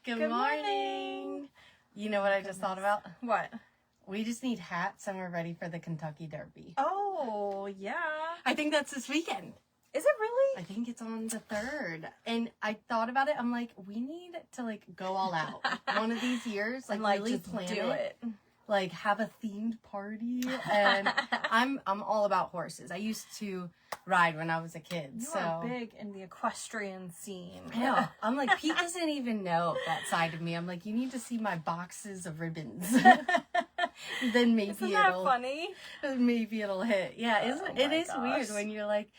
Good morning. You know what I just thought about? What? We just need hats and we're ready for the Kentucky Derby. Oh, yeah. I think that's this weekend. Is it really? I think it's on the 3rd. And I thought about it. I'm like, we need to go all out. One of these years, really just plan do it. Have a themed party. And I'm all about horses. I used to ride when I was a kid. You are big in the equestrian scene. I know. I'm like, Pete doesn't even know that side of me. I'm like, you need to see my boxes of ribbons. Then maybe Isn't that funny? Maybe it'll hit. Yeah, it is gosh. weird when you're like,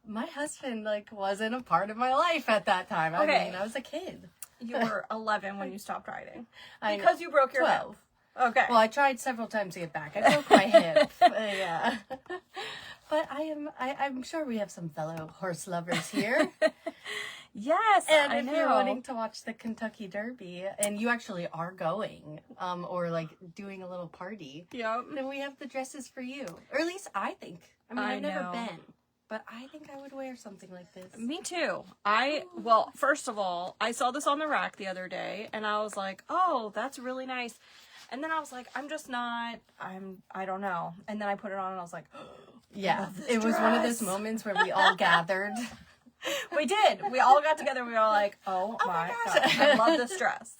my husband wasn't a part of my life at that time. Okay. I mean, I was a kid. You were 11 when you stopped riding. I Because know. you broke your 12. hip. Okay. Well, I tried several times to get back. I broke my hip. Yeah. But I'm sure we have some fellow horse lovers here. Yes, And I if know. you're wanting to watch the Kentucky Derby, and you actually are going, or doing a little party, Yep. then we have the dresses for you. Or at least I think. I mean, I I've never know. been, but I think I would wear something like this. Me too. Well, first of all, I saw this on the rack the other day, and I was like, oh, that's really nice. And then I was like, I don't know. And then I put it on, and I was like, Yeah, it was one of those moments where we all gathered. We did. We all got together. We were all like, oh my gosh, I love this dress.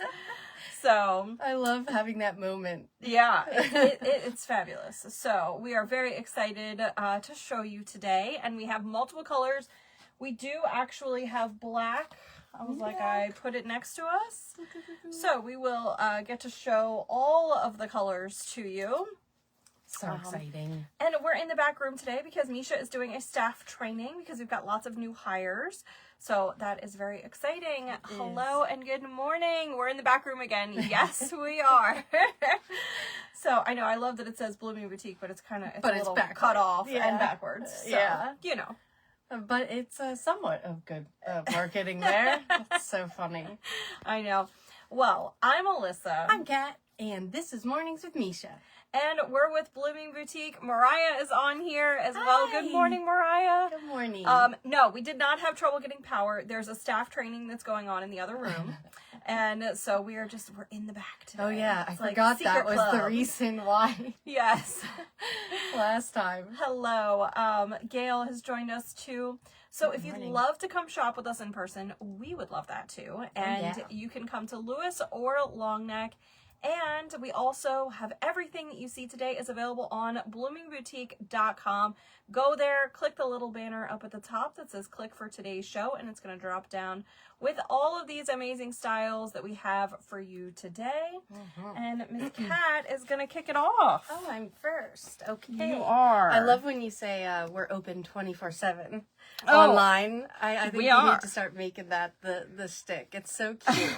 So I love having that moment. yeah, it's fabulous. So we are very excited to show you today, and we have multiple colors. We do actually have black. I put it next to us. So we will get to show all of the colors to you. So exciting. And we're in the back room today because Misha is doing a staff training because we've got lots of new hires. So that is very exciting. Hello and good morning. We're in the back room again. Yes, we are. So I know, I love that it says Blooming Boutique, but it's a little cut off and backwards. So, yeah. you know. But it's somewhat of good marketing there. That's so funny. I know. Well, I'm Alyssa. I'm Kat, and this is Mornings with Misha. And we're with Blooming Boutique. Mariah is on here as well. Hi. Good morning, Mariah. Good morning. No, we did not have trouble getting power. There's a staff training that's going on in the other room. And so we're in the back today. Oh, yeah. It's I forgot that secret was club. the reason why. Yes. Last time. Hello. Gail has joined us too. So if you'd love to come shop with us in person, we would love that too. And you can come to Lewis or Longneck. And we also have everything that you see today is available on bloomingboutique.com. Go there, click the little banner up at the top that says click for today's show, and it's going to drop down with all of these amazing styles that we have for you today. And Miss Kat is going to kick it off. Oh, I'm first. Okay. You are. I love when you say we're open 24/7 online. I think we need to start making that the stick. It's so cute.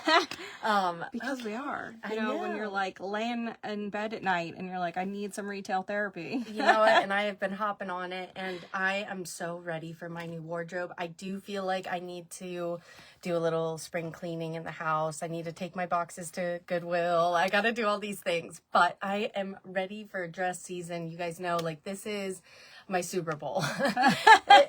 Because we are. You know, when you're laying in bed at night and you're like, I need some retail therapy. You know what? And I have been hopping on it, and I am so ready for my new wardrobe. I do feel like I need to do a little spring cleaning in the house. I need to take my boxes to Goodwill. I got to do all these things, but I am ready for dress season. You guys know, this is my Super Bowl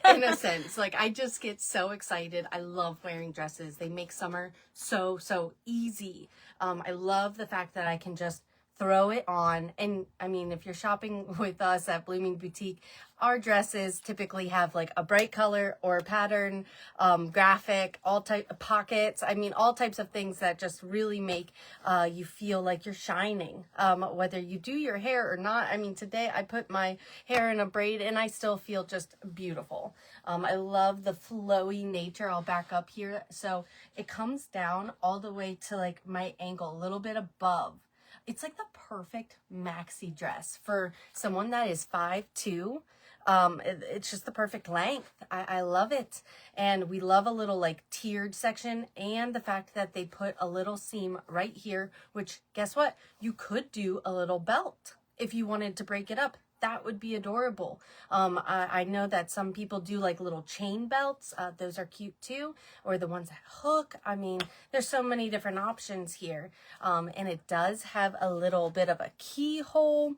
in a sense. I just get so excited. I love wearing dresses. They make summer so easy. I love the fact that I can just throw it on. And I mean, if you're shopping with us at Blooming Boutique, our dresses typically have a bright color or pattern, graphic, all type of pockets. I mean, all types of things that just really make you feel like you're shining, whether you do your hair or not. I mean, today I put my hair in a braid and I still feel just beautiful. I love the flowy nature. I'll back up here. So it comes down all the way to my ankle, a little bit above. It's the perfect maxi dress for someone that is 5'2". It's just the perfect length. I love it. And we love a little tiered section, and the fact that they put a little seam right here, which guess what? You could do a little belt if you wanted to break it up. That would be adorable. I know that some people do little chain belts. Those are cute too. Or the ones that hook. I mean, there's so many different options here. And it does have a little bit of a keyhole,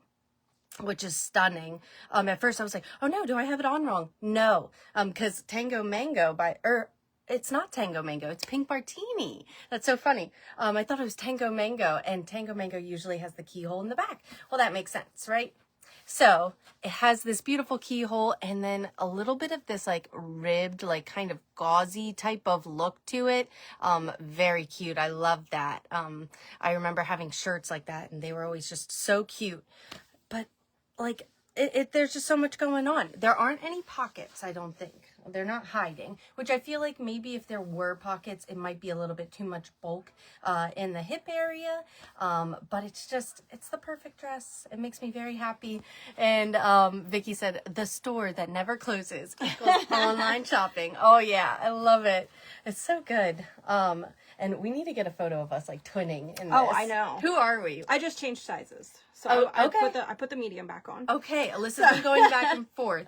which is stunning. At first I was like, oh no, do I have it on wrong? No. Because Tango Mango it's not Tango Mango, it's Pink Martini. That's so funny. I thought it was Tango Mango, and Tango Mango usually has the keyhole in the back. Well, that makes sense, right? So it has this beautiful keyhole and then a little bit of this like ribbed, like kind of gauzy type of look to it. Very cute. I love that. I remember having shirts like that and they were always just so cute. But like there's just so much going on. There aren't any pockets, I don't think. They're not hiding, which I feel like maybe if there were pockets, it might be a little bit too much bulk in the hip area. But it's the perfect dress. It makes me very happy. And Vicky said, the store that never closes equals online shopping. Oh yeah, I love it. It's so good. And we need to get a photo of us like twinning in this. Oh, I know. Who are we? I just changed sizes. So okay. I put the medium back on. Okay, Alyssa's been going back and forth.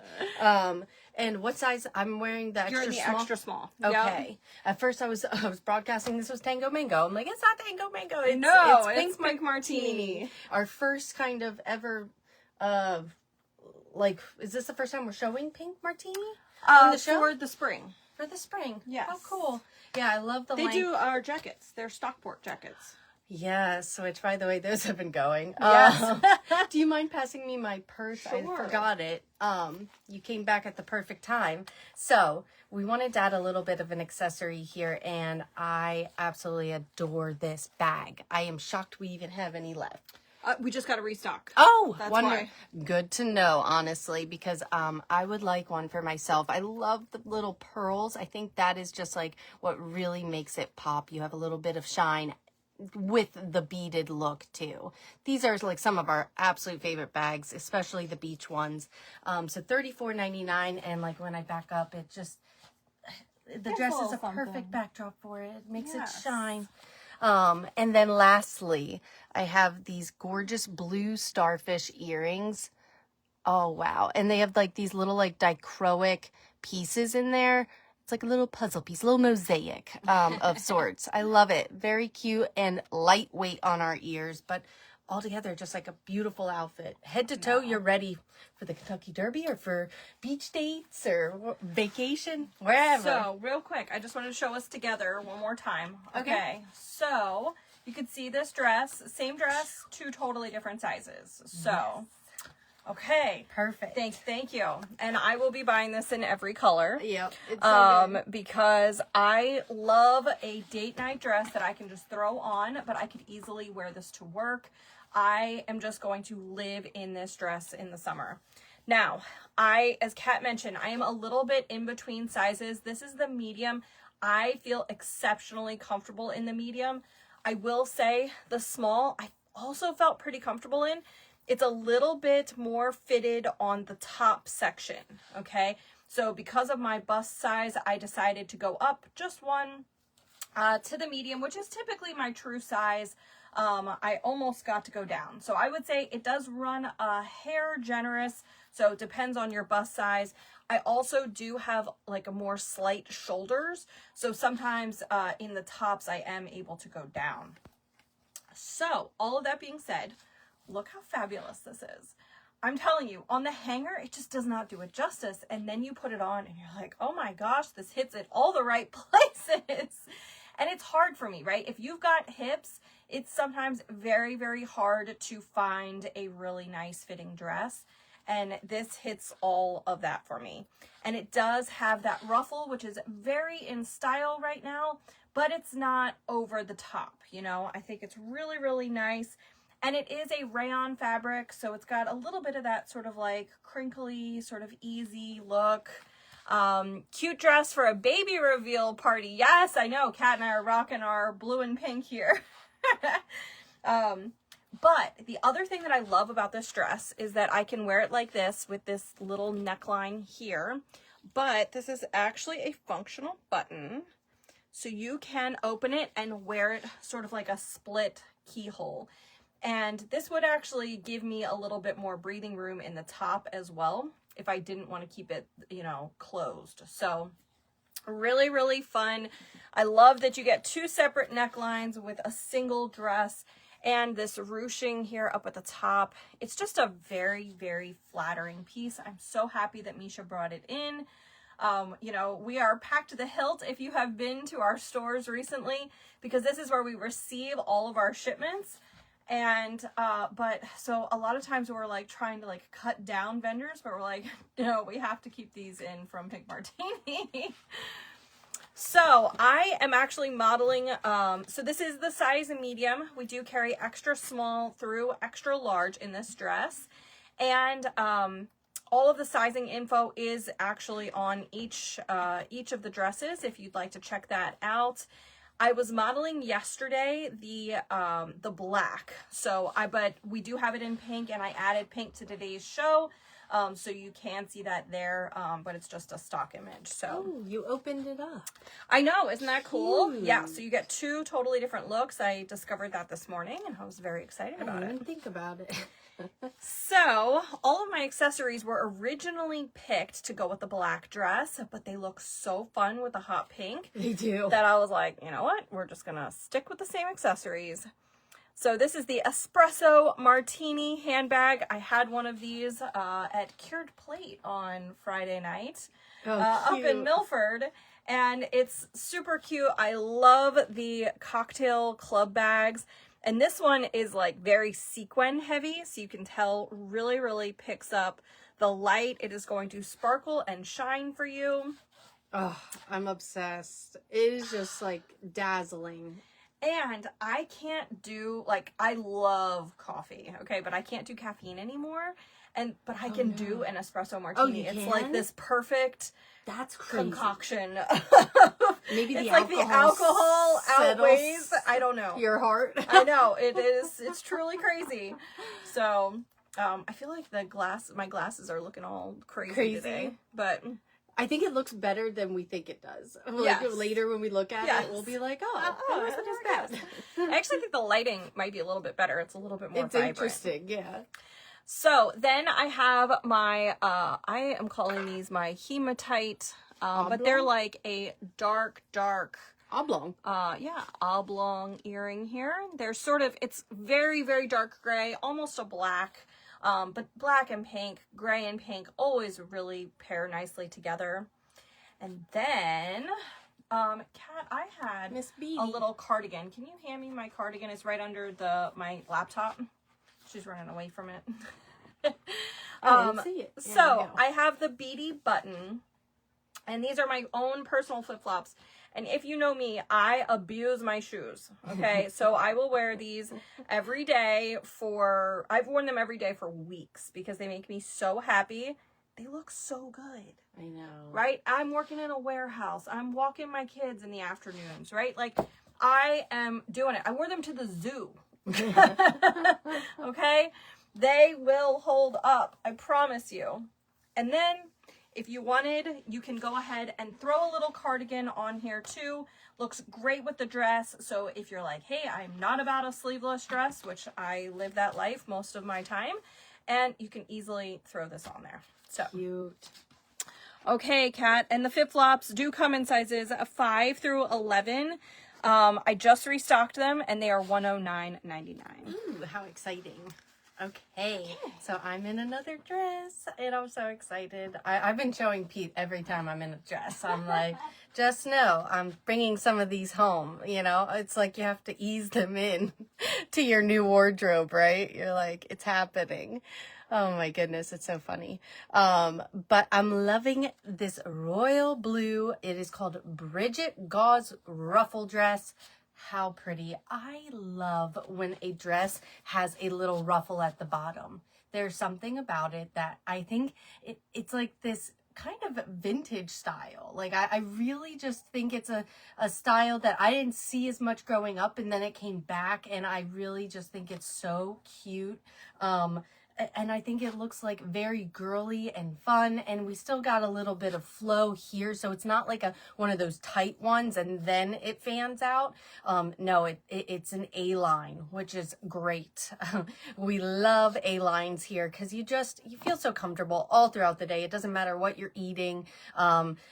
And what size? I'm wearing the extra You're in the small. extra small. Okay. Yep. At first, I was broadcasting this was Tango Mango. I'm like, it's not Tango Mango. It's Pink Martini. Our first kind of ever, is this the first time we're showing Pink Martini on the show? For the spring. For the spring. Yes. Oh, cool. Yeah, I love the. They do our jackets. They're Stockport jackets. Yes, which by the way, those have been going. Yes. Do you mind passing me my purse? Sure. I forgot it. You came back at the perfect time. So we wanted to add a little bit of an accessory here, and I absolutely adore this bag. I am shocked we even have any left. We just got to restock. Oh, that's why. Good to know, honestly, because I would like one for myself. I love the little pearls. I think that is just like what really makes it pop. You have a little bit of shine with the beaded look too. These are like some of our absolute favorite bags, especially the beach ones. So $34.99, and like when I back up, it just the dress is a perfect backdrop for it. It makes it shine. And then lastly, I have these gorgeous blue starfish earrings. Oh wow. And they have like these little like dichroic pieces in there. It's like a little puzzle piece, a little mosaic of sorts. I love it. Very cute and lightweight on our ears, but altogether just like a beautiful outfit. Head to toe, you're ready for the Kentucky Derby or for beach dates or vacation, wherever. So, real quick, I just wanted to show us together one more time. Okay. So, you can see this dress, same dress, two totally different sizes. So, okay. Perfect. Thank you. And I will be buying this in every color. Yep. It's so good. Because I love a date night dress that I can just throw on, but I could easily wear this to work. I am just going to live in this dress in the summer. Now, as Kat mentioned, I am a little bit in between sizes. This is the medium. I feel exceptionally comfortable in the medium. I will say the small, I also felt pretty comfortable in. It's a little bit more fitted on the top section, okay? So because of my bust size, I decided to go up just one to the medium, which is typically my true size. I almost got to go down. So I would say it does run a hair generous, so it depends on your bust size. I also do have like a more slight shoulders, so sometimes in the tops I am able to go down. So all of that being said, look how fabulous this is. I'm telling you, on the hanger, it just does not do it justice. And then you put it on and you're like, oh my gosh, this hits at all the right places. And it's hard for me, right? If you've got hips, it's sometimes very, very hard to find a really nice fitting dress. And this hits all of that for me. And it does have that ruffle, which is very in style right now, but it's not over the top, you know? I think it's really, really nice. And it is a rayon fabric, so it's got a little bit of that sort of like crinkly, sort of easy look. Cute dress for a baby reveal party. Yes, I know, Kat and I are rocking our blue and pink here. But the other thing that I love about this dress is that I can wear it like this with this little neckline here. But this is actually a functional button. So you can open it and wear it sort of like a split keyhole. And this would actually give me a little bit more breathing room in the top as well, if I didn't want to keep it, you know, closed. So really, really fun. I love that you get two separate necklines with a single dress and this ruching here up at the top. It's just a very, very flattering piece. I'm so happy that Misha brought it in. You know, we are packed to the hilt if you have been to our stores recently, because this is where we receive all of our shipments. And, but so a lot of times we're like trying to like cut down vendors, but we're like, no, we have to keep these in from Pink Martini. So I am actually modeling, so this is the size medium. We do carry extra small through extra large in this dress. And, all of the sizing info is actually on each of the dresses if you'd like to check that out. I was modeling yesterday the black, but we do have it in pink, and I added pink to today's show, so you can see that there, but it's just a stock image. So you opened it up. I know, isn't that cool? Yeah, so you get 2 totally different looks. I discovered that this morning, and I was very excited about it. I didn't think about it. So, all of my accessories were originally picked to go with the black dress, but they look so fun with the hot pink. They do. That I was like, you know what? We're just gonna stick with the same accessories. So this is the Espresso Martini handbag. I had one of these at Cured Plate on Friday night up in Milford. And it's super cute. I love the cocktail club bags. And this one is like very sequin heavy, so you can tell really, really picks up the light. It is going to sparkle and shine for you. Oh, I'm obsessed. It is just like dazzling. And I can't do, like, I love coffee, okay, but I can't do caffeine anymore. But I can do an espresso martini. It's like this perfect concoction. Maybe it's like the alcohol outweighs, I don't know, your heart. I know, it's truly crazy. So I feel like my glasses are looking all crazy today, but I think it looks better than we think it does. Like later when we look at it, we'll be like, it wasn't as bad. I actually think the lighting might be a little bit better. It's a little bit more vibrant. Interesting, yeah. So then I have my, I am calling these my hematite, but they're like a dark oblong. Oblong earring here. They're sort of, it's very, very dark gray, almost a black, but black and pink, gray and pink always really pair nicely together. And then, Kat, I had a little cardigan. Can you hand me my cardigan? It's right under my laptop. She's running away from it. I didn't see it. So I have the beady button, and these are my own personal flip-flops. And if you know me, I abuse my shoes. Okay, so I will wear these every day I've worn them every day for weeks because they make me so happy. They look so good. I know. Right? I'm working in a warehouse. I'm walking my kids in the afternoons, right? Like, I am doing it. I wore them to the zoo. Okay, they will hold up, I promise you. And then if you wanted, you can go ahead and throw a little cardigan on here too. Looks great with the dress. So if you're like, hey, I'm not about a sleeveless dress, which I live that life most of my time, and you can easily throw this on there. So cute. Okay, Kat, and the flip-flops do come in sizes 5 through 11. I just restocked them, and they are $109.99. Ooh, how exciting. Okay, so I'm in another dress, and I'm so excited. I've been showing Pete every time I'm in a dress. I'm like, just know, I'm bringing some of these home, you know? It's like you have to ease them in to your new wardrobe, right? You're like, it's happening. Oh my goodness, it's so funny. But I'm loving this royal blue. It is called Bridget Gauze Ruffle Dress. How pretty. I love when a dress has a little ruffle at the bottom. There's something about it that I think it's like this kind of vintage style. Like I really just think it's a style that I didn't see as much growing up, and then it came back, and I really just think it's so cute. And I think it looks like very girly and fun, and we still got a little bit of flow here, so it's not like one of those tight ones and then it fans out. No, it's an A-line, which is great. We love A-lines here because you feel so comfortable all throughout the day. It doesn't matter what you're eating,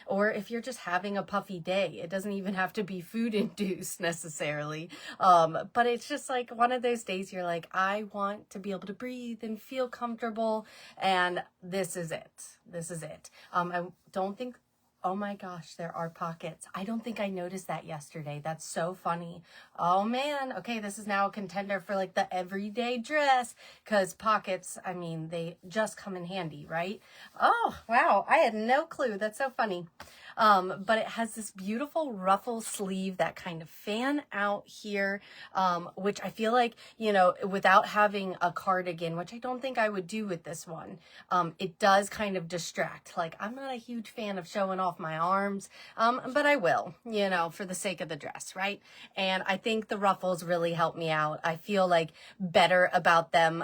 or if you're just having a puffy day. It doesn't even have to be food induced necessarily, but it's just like one of those days you're like, I want to be able to breathe and feel comfortable, and this is it. I don't think Oh my gosh, there are pockets. I don't think I noticed that yesterday. That's so funny. Oh man. Okay, this is now a contender for like the everyday dress because pockets, I mean, they just come in handy, right? Oh, wow. I had no clue. That's so funny. But it has this beautiful ruffle sleeve that kind of fan out here, which I feel like, you know, without having a cardigan, which I don't think I would do with this one, it does kind of distract. Like, I'm not a huge fan of showing off my arms, but I will, you know, for the sake of the dress, right? And I think the ruffles really help me out. I feel like better about them.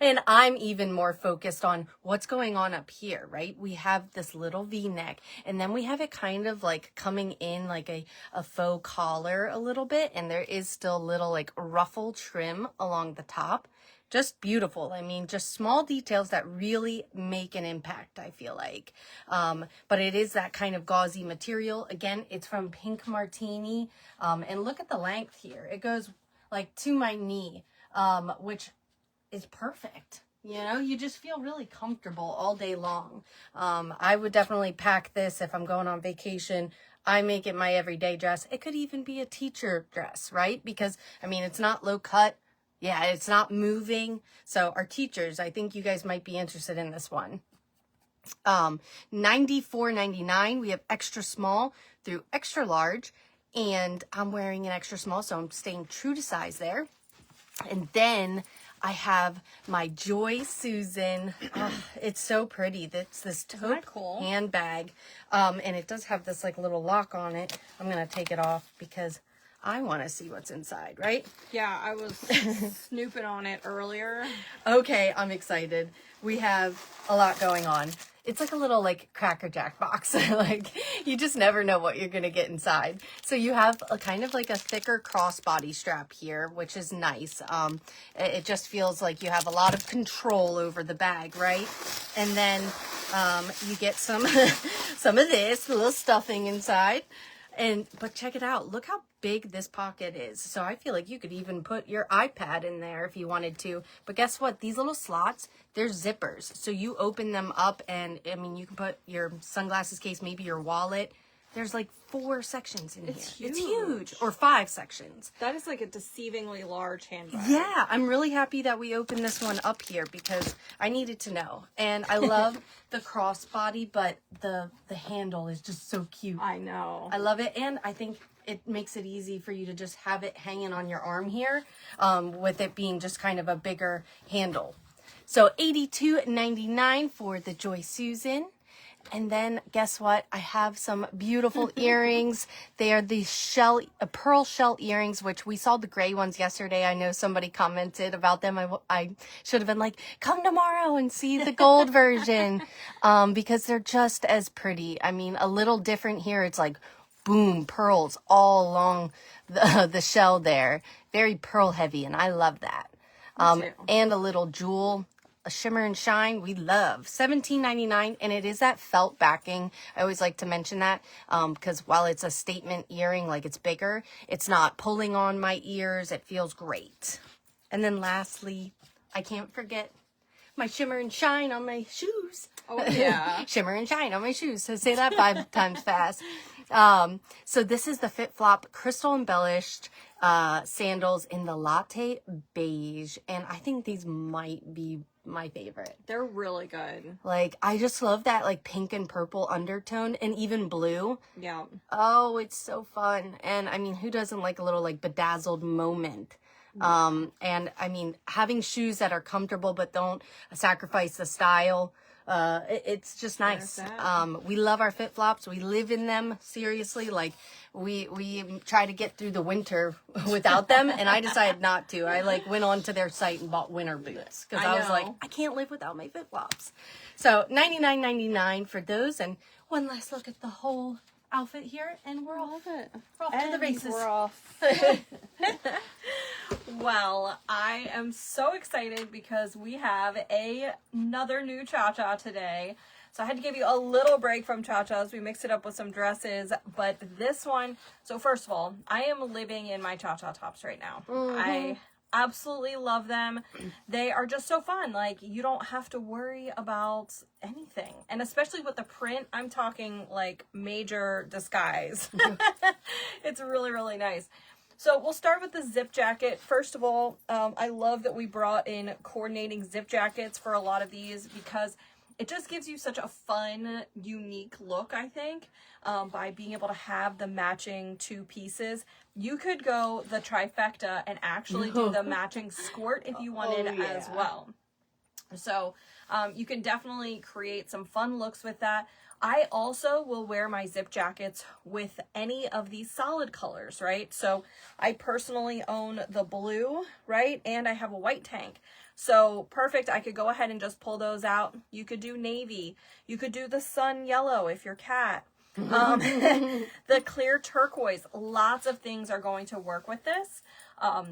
And I'm even more focused on what's going on up here, right? We have this little V-neck, and then we have it kind of like coming in like a faux collar a little bit, and there is still little like ruffle trim along the top. Just beautiful. I mean, just small details that really make an impact, I feel like. But it is that kind of gauzy material. Again, it's from Pink Martini. And look at the length here. It goes like to my knee, which is perfect. You know, you just feel really comfortable all day long. I would definitely pack this if I'm going on vacation. I make it my everyday dress. It could even be a teacher dress, right? Because, I mean, it's not low cut. Yeah, it's not moving. So our teachers, I think you guys might be interested in this one. $94.99. We have extra small through extra large. And I'm wearing an extra small, so I'm staying true to size there. And then I have my Joy Susan. Oh, it's so pretty. It's this taupe handbag. And it does have this like little lock on it. I'm going to take it off because I want to see what's inside, right? Yeah, I was snooping on it earlier. Okay, I'm excited. We have a lot going on. It's like a little like Cracker Jack box. Like you just never know what you're going to get inside. So you have a kind of like a thicker crossbody strap here, which is nice. It just feels like you have a lot of control over the bag, right? And then you get some some of this little stuffing inside. But check it out. Look how big this pocket is. So I feel like you could even put your iPad in there if you wanted to. But guess what? These little slots, they're zippers. So you open them up and, I mean, you can put your sunglasses case, maybe your wallet. There's like 4 sections in here. It's huge. Or 5 sections. That is like a deceivingly large handbag. Yeah, I'm really happy that we opened this one up here because I needed to know. And I love the crossbody, but the handle is just so cute. I know. I love it. And I think it makes it easy for you to just have it hanging on your arm here, with it being just kind of a bigger handle. So $82.99 for the Joy Susan. And then guess what? I have some beautiful earrings. They are the pearl shell earrings, which we saw the gray ones yesterday. I know somebody commented about them. I should have been like, come tomorrow and see the gold version, because they're just as pretty. I mean, a little different here. It's like, boom, pearls all along the shell there. Very pearl heavy, and I love that. And a little jewel. A shimmer and shine we love. $17.99, and it is that felt backing. I always like to mention that because while it's a statement earring, like it's bigger, it's not pulling on my ears. It feels great. And then lastly, I can't forget my shimmer and shine on my shoes. Oh yeah. Shimmer and shine on my shoes. So say that 5 times fast. So this is the Fit Flop crystal embellished sandals in the latte beige, and I think these might be my favorite. They're really good. Like, I just love that like pink and purple undertone, and even blue. Yeah. Oh, it's so fun. And I mean, who doesn't like a little like bedazzled moment? And I mean, having shoes that are comfortable but don't sacrifice the style. It's just nice. We love our Fit Flops. We live in them. Seriously, like we try to get through the winter without them, and I decided not to. I like went onto their site and bought winter boots because I was like, I can't live without my Fit Flops. So $99.99 for those, and one last look at the whole outfit here, and we're off to the races. We're off. Well, I am so excited because we have another new cha-cha today. So I had to give you a little break from cha-chas. We mixed it up with some dresses, but this one, so first of all, I am living in my cha-cha tops right now. Mm-hmm. Absolutely love them. They are just so fun. Like, you don't have to worry about anything. And especially with the print, I'm talking like major disguise. It's really, really nice. So we'll start with the zip jacket. First of all, I love that we brought in coordinating zip jackets for a lot of these because it just gives you such a fun, unique look, I think, by being able to have the matching two pieces. You could go the trifecta and actually do the matching skirt if you wanted as well. So you can definitely create some fun looks with that. I also will wear my zip jackets with any of these solid colors, right? So I personally own the blue, right? And I have a white tank. So perfect. I could go ahead and just pull those out. You could do navy. You could do the sun yellow if you're cat. The clear turquoise. Lots of things are going to work with this.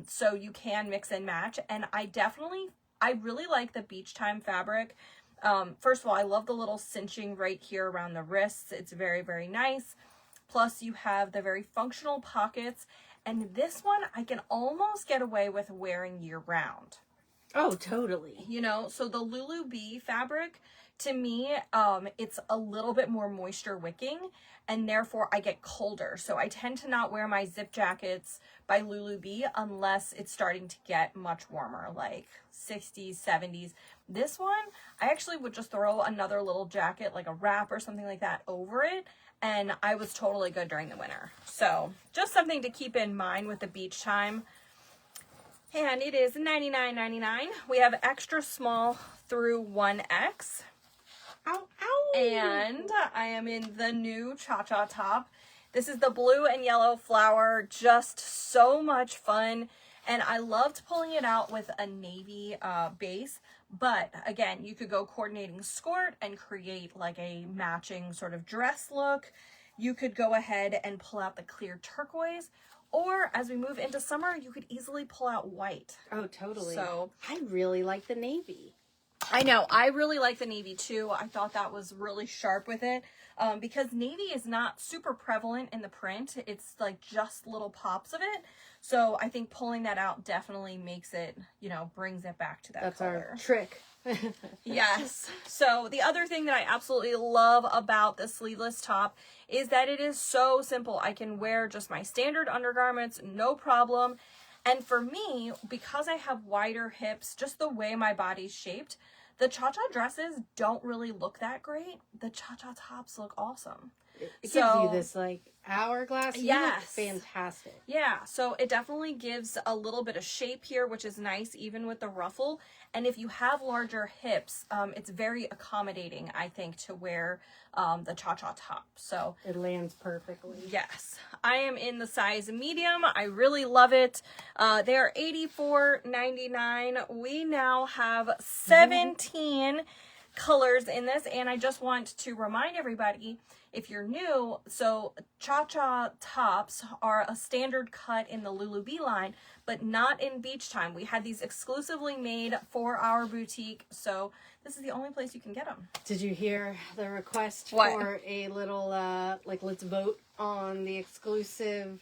So you can mix and match. And I really like the beach time fabric. First of all, I love the little cinching right here around the wrists. It's very, very nice. Plus you have the very functional pockets. And this one I can almost get away with wearing year round. Oh, totally. You know, so the Lulu Bee fabric, to me, it's a little bit more moisture wicking, and therefore I get colder. So I tend to not wear my zip jackets by Lulu Bee unless it's starting to get much warmer, like 60s, 70s. This one, I actually would just throw another little jacket, like a wrap or something like that over it, and I was totally good during the winter. So just something to keep in mind with the beach time. And it is $99.99. We have extra small through 1X. Ow, ow. And I am in the new Cha-Cha top. This is the blue and yellow flower. Just so much fun. And I loved pulling it out with a navy base. But again, you could go coordinating skirt and create like a matching sort of dress look. You could go ahead and pull out the clear turquoise. Or as we move into summer, you could easily pull out white. Oh, totally. So I really like the navy. I know. I really like the navy too. I thought that was really sharp with it because navy is not super prevalent in the print. It's like just little pops of it. So I think pulling that out definitely makes it, you know, brings it back to that color. Our trick. Yes. So the other thing that I absolutely love about the sleeveless top is that it is so simple. I can wear just my standard undergarments, no problem. And for me, because I have wider hips, just the way my body's shaped, the Cha-Cha dresses don't really look that great. The Cha-Cha tops look awesome. It gives you this like hourglass. You look fantastic. Yeah, so it definitely gives a little bit of shape here, which is nice even with the ruffle. And if you have larger hips, it's very accommodating, I think, to wear the Cha-Cha top. So it lands perfectly. Yes, I am in the size medium. I really love it. They are $84.99. We now have 17 colors in this, and I just want to remind everybody, if you're new, so Cha-Cha tops are a standard cut in the Lulu Bee line, but not in beach time. We had these exclusively made for our boutique, so this is the only place you can get them. Did you hear the request What? for a little, like, let's vote on the exclusive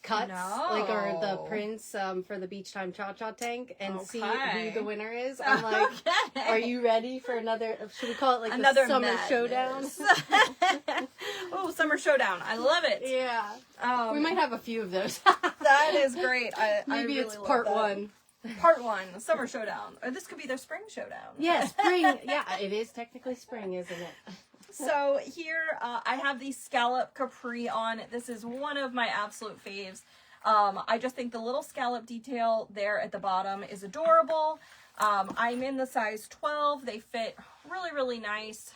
cuts? No. Like, or the prints for the beach time Cha-Cha tank and see who the winner is? I'm like, Okay. Are you ready for another, should we call it like Another the summer madness. showdown? Oh, summer showdown. I love it. Yeah. We might have a few of those. That is great. Maybe really it's love part that. one. Part one, summer showdown. Or this could be their spring showdown. Yeah, spring. Yeah, it is technically spring, isn't it? So here I have the scallop capri on. This is one of my absolute faves. I just think the little scallop detail there at the bottom is adorable. I'm in the size 12. They fit really, really nice.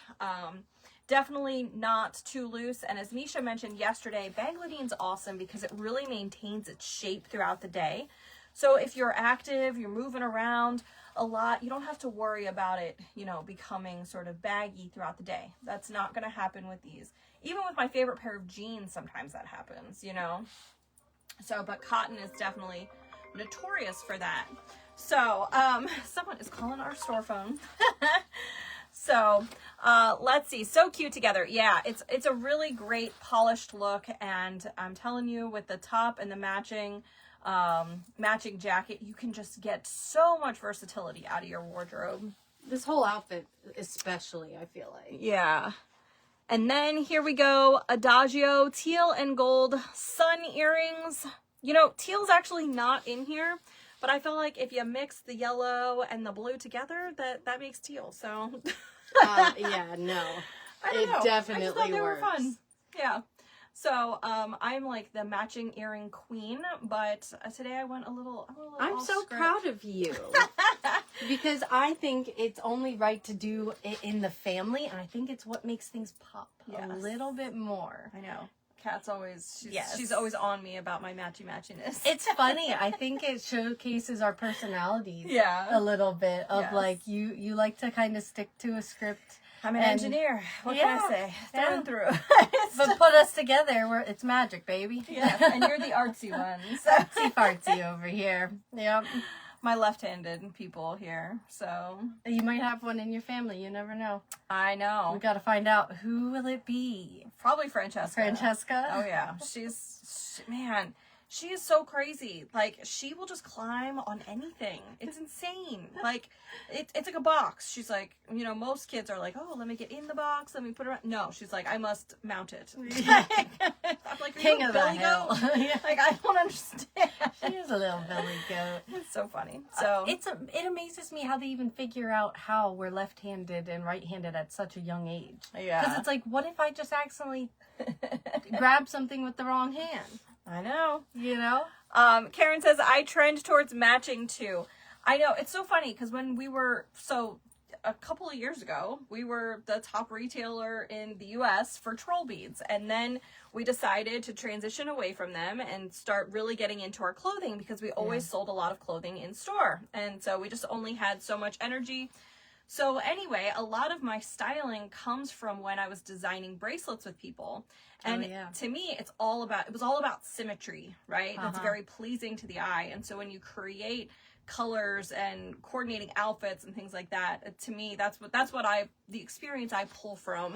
Definitely not too loose. And as Misha mentioned yesterday, Bangladine's awesome because it really maintains its shape throughout the day. So if you're active, you're moving around a lot, you don't have to worry about it, you know, becoming sort of baggy throughout the day. That's not going to happen with these. Even with my favorite pair of jeans, sometimes that happens, you know. So, but cotton is definitely notorious for that. So, someone is calling our store phone. So, let's see. So cute together. Yeah, it's a really great polished look, and I'm telling you, with the top and the matching matching jacket. You can just get so much versatility out of your wardrobe. This whole outfit, especially, I feel like. Yeah. And then here we go, Adagio teal and gold sun earrings. You know, teal's actually not in here, but I feel like if you mix the yellow and the blue together, that makes teal. So yeah, no. I don't know. Definitely I just thought they works. were fun. Yeah. So, I'm like the matching earring queen, but today I went a little I'm so proud of you. Because I think it's only right to do it in the family, and I think it's what makes things pop a little bit more. I know. Kat's always, she's always on me about my matchiness. It's funny. I think it showcases our personalities a little bit of like, you like to kind of stick to a script. I'm an engineer. What can I say? Through and through. But put us together, it's magic, baby. Yeah, and you're the artsy ones. Artsy fartsy over here. Yep. My left-handed people here, so. You might have one in your family. You never know. I know. We got to find out. Who will it be? Probably Francesca. Francesca? Oh, yeah. Man, she is so crazy. Like, she will just climb on anything. It's insane. Like, it's like a box. She's like, you know, most kids are like, oh, let me get in the box. Let me put it around. No, she's like, I must mount it. I'm like, King of the hill. Like, I don't understand. She is a little belly goat. It's so funny. So it amazes me how they even figure out how we're left-handed and right-handed at such a young age. Yeah. Because it's like, what if I just accidentally grab something with the wrong hand? I know. You know? Karen says, I trend towards matching too. I know. It's so funny because when we were, a couple of years ago, we were the top retailer in the U.S. for troll beads. And then we decided to transition away from them and start really getting into our clothing because we always sold a lot of clothing in store. And so we just only had so much energy. So anyway, a lot of my styling comes from when I was designing bracelets with people. And to me, it was all about symmetry, right? That's very pleasing to the eye. And so when you create colors and coordinating outfits and things like that, to me, that's what the experience I pull from.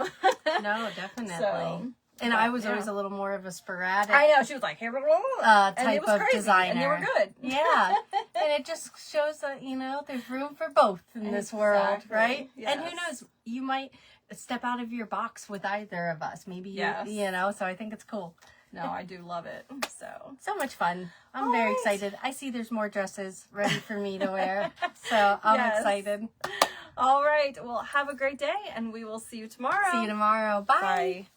No, definitely. So, and I was always a little more of a sporadic. I know. She was like, "Here we go," type of designer. And they were good. Yeah, and it just shows that there's room for both in this world, right? Yes. And who knows, you might step out of your box with either of us. Maybe you know. So I think it's cool. No, I do love it. So much fun. I'm very excited. I see there's more dresses ready for me to wear. So I'm excited. All right. Well, have a great day, and we will see you tomorrow. See you tomorrow. Bye. Bye.